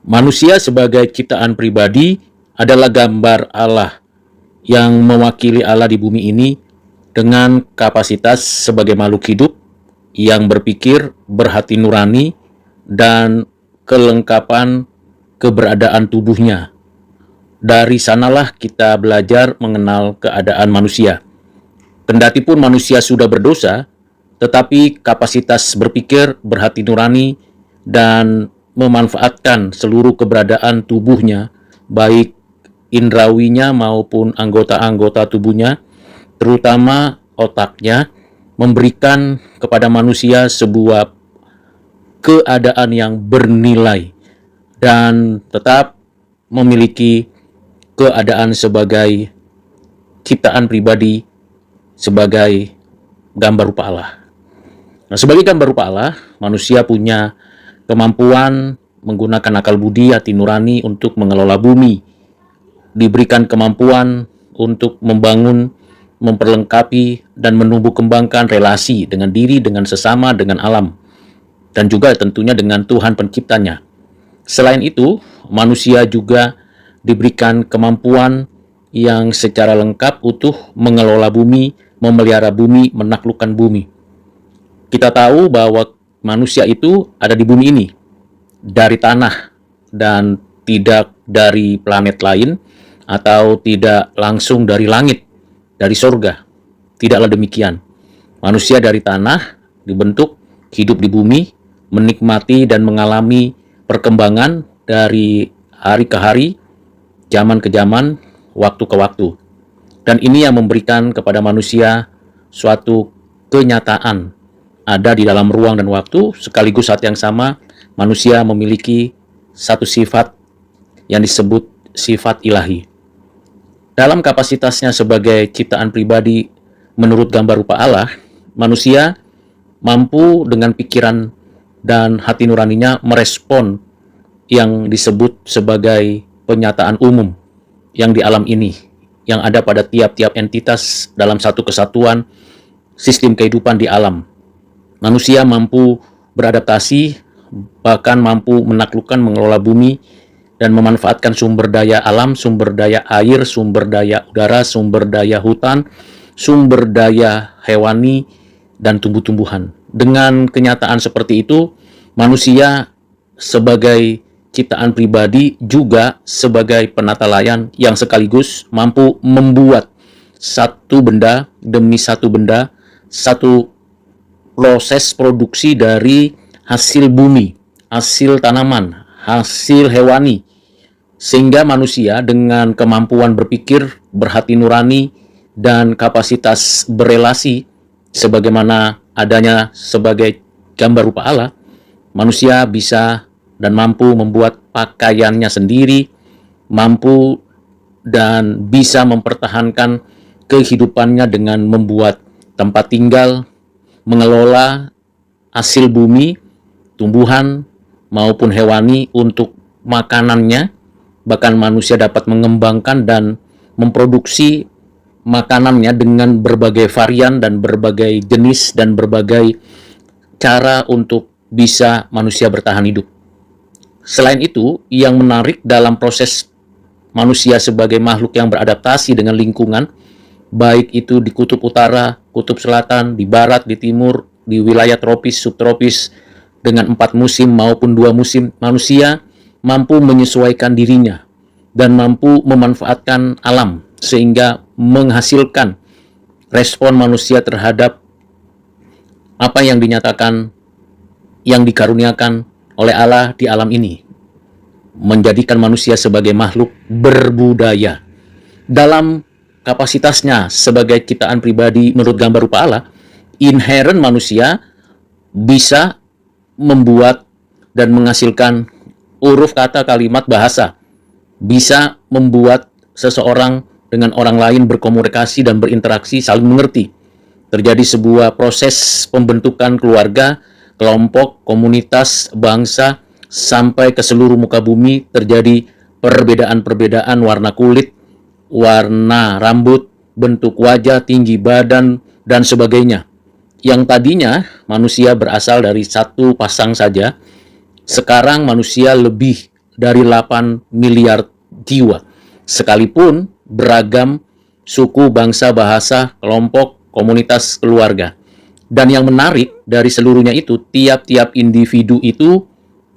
Manusia sebagai ciptaan pribadi adalah gambar Allah yang mewakili Allah di bumi ini dengan kapasitas sebagai makhluk hidup yang berpikir, berhati nurani, dan kelengkapan keberadaan tubuhnya. Dari sanalah kita belajar mengenal keadaan manusia. Kendati pun manusia sudah berdosa, tetapi kapasitas berpikir, berhati nurani, dan memanfaatkan seluruh keberadaan tubuhnya, baik indrawinya maupun anggota-anggota tubuhnya, terutama otaknya, memberikan kepada manusia sebuah keadaan yang bernilai dan tetap memiliki keadaan sebagai ciptaan pribadi, sebagai gambar rupa Allah. Nah, sebagai gambar rupa Allah, manusia punya kemampuan menggunakan akal budi, hati nurani untuk mengelola bumi, diberikan kemampuan untuk membangun, memperlengkapi, dan menumbuh kembangkan relasi dengan diri, dengan sesama, dengan alam, dan juga tentunya dengan Tuhan penciptanya. Selain itu, manusia juga diberikan kemampuan yang secara lengkap utuh mengelola bumi, memelihara bumi, menaklukkan bumi. Kita tahu bahwa manusia itu ada di bumi ini dari tanah dan tidak dari planet lain atau tidak langsung dari langit, dari sorga. Tidaklah demikian. Manusia dari tanah dibentuk, hidup di bumi, menikmati dan mengalami perkembangan dari hari ke hari, zaman ke zaman, waktu ke waktu. Dan ini yang memberikan kepada manusia suatu kenyataan ada di dalam ruang dan waktu, sekaligus saat yang sama manusia memiliki satu sifat yang disebut sifat ilahi. Dalam kapasitasnya sebagai ciptaan pribadi menurut gambar rupa Allah, manusia mampu dengan pikiran dan hati nuraninya merespon yang disebut sebagai penyataan umum yang di alam ini, yang ada pada tiap-tiap entitas dalam satu kesatuan sistem kehidupan di alam. Manusia mampu beradaptasi, bahkan mampu menaklukkan, mengelola bumi, dan memanfaatkan sumber daya alam, sumber daya air, sumber daya udara, sumber daya hutan, sumber daya hewani, dan tumbuh-tumbuhan. Dengan kenyataan seperti itu, manusia sebagai ciptaan pribadi juga sebagai penata layan yang sekaligus mampu membuat satu benda demi satu benda, satu proses produksi dari hasil bumi, hasil tanaman, hasil hewani, sehingga manusia dengan kemampuan berpikir, berhati nurani, dan kapasitas berelasi sebagaimana adanya sebagai gambar rupa Allah, manusia bisa dan mampu membuat pakaiannya sendiri, mampu dan bisa mempertahankan kehidupannya dengan membuat tempat tinggal, mengelola hasil bumi, tumbuhan maupun hewani untuk makanannya. Bahkan manusia dapat mengembangkan dan memproduksi makanannya dengan berbagai varian dan berbagai jenis dan berbagai cara untuk bisa manusia bertahan hidup. Selain itu, yang menarik dalam proses manusia sebagai makhluk yang beradaptasi dengan lingkungan, baik itu di kutub utara, kutub selatan, di barat, di timur, di wilayah tropis, subtropis, dengan 4 musim maupun 2 musim, manusia mampu menyesuaikan dirinya dan mampu memanfaatkan alam sehingga menghasilkan respon manusia terhadap apa yang dinyatakan, yang dikaruniakan oleh Allah di alam ini, menjadikan manusia sebagai makhluk berbudaya. Dalam kapasitasnya sebagai ciptaan pribadi menurut gambar rupa Allah, inherent manusia bisa membuat dan menghasilkan huruf, kata, kalimat, bahasa, bisa membuat seseorang dengan orang lain berkomunikasi dan berinteraksi, saling mengerti. Terjadi sebuah proses pembentukan keluarga, kelompok, komunitas, bangsa, sampai ke seluruh muka bumi. Terjadi perbedaan-perbedaan warna kulit, warna rambut, bentuk wajah, tinggi badan, dan sebagainya. Yang tadinya manusia berasal dari satu pasang saja, sekarang manusia lebih dari 8 miliar jiwa. Sekalipun beragam suku, bangsa, bahasa, kelompok, komunitas, keluarga. Dan yang menarik dari seluruhnya itu, tiap-tiap individu itu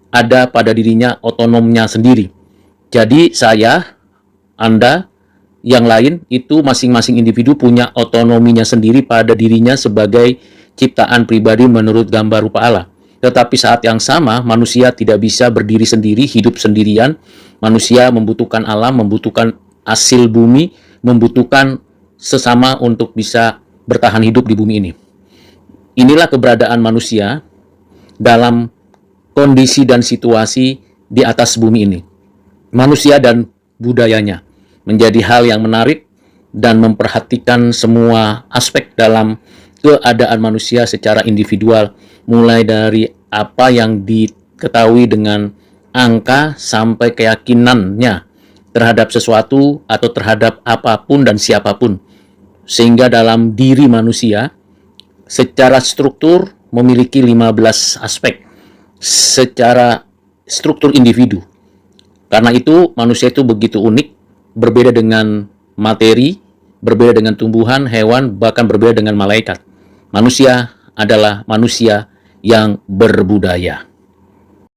ada pada dirinya otonomnya sendiri. Jadi saya, Anda, yang lain itu masing-masing individu punya otonominya sendiri pada dirinya sebagai ciptaan pribadi menurut gambar rupa Allah. Tetapi saat yang sama, manusia tidak bisa berdiri sendiri, hidup sendirian. Manusia membutuhkan alam, membutuhkan hasil bumi, membutuhkan sesama untuk bisa bertahan hidup di bumi ini. Inilah keberadaan manusia dalam kondisi dan situasi di atas bumi ini. Manusia dan budayanya menjadi hal yang menarik dan memperhatikan semua aspek dalam keadaan manusia secara individual, mulai dari apa yang diketahui dengan angka sampai keyakinannya terhadap sesuatu atau terhadap apapun dan siapapun. Sehingga dalam diri manusia secara struktur memiliki 15 aspek secara struktur individu. Karena itu manusia itu begitu unik, berbeda dengan materi, berbeda dengan tumbuhan, hewan, bahkan berbeda dengan malaikat. Manusia adalah manusia yang berbudaya.